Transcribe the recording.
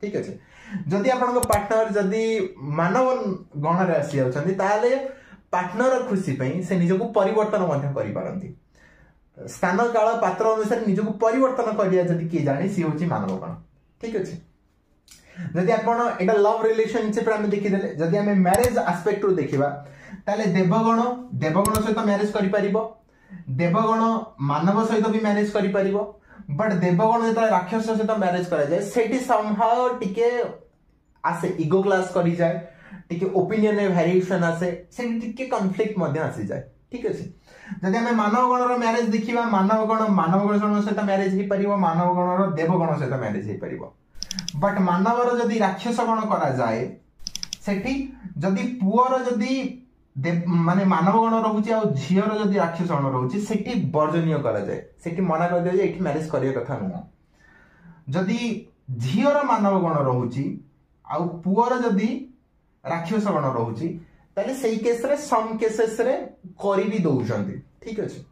ठीक अच्छे जदि आपण पार्टनर जदि मानव गण रे आसी जाउछन्ती ताले पार्टनर खुशी पई से निजको परिवर्तन मध्य करि पारंती स्थान काल पात्र अनुसार निजको परिवर्तन करिया जदि के जाने सी होची मानव गण ठीक अच्छे जदि आपण एटा लव रिलेशनशिप रे हम देखि देले जदि हम मैरिज एस्पेक्ट रो देखिबा ताले देवगण सहित मैरिज करि परिबो देवगण मानव सहित भी मैरिज करि परिबो बट देवगण जेता राक्षस सहित मैरिज करा जाय सेठी समहाउ टिके आसे इगो क्लास करि जाय टिके ओपिनियन रे वेरिएशन आसे सेठी टिके कॉन्फ्लिक्ट मध्ये आसी जाय ठीक अछि जदि हम मानव गण रो मैरिज देखिबा मानव गण सहित मैरिज ही परिबो मानव गण रो देवगण सहित मैरिज ही परिबो बट मानव रो जदि राक्षस गण करा जाय सेठी जदि पुअर जदि माने मानव गण रहुची आ झियर जदि राक्षस गण रहुची सेठी वर्जनीय करा जाय सेठी मना कर दियो जे एठी मैरिज करिया कथा नुह जदि झियर मानव गण रहुची आ पुअर जदि राक्षस गण रहुची ताले सेही केस रे सम केसेस रे करि भी दउछंती ठीक अछि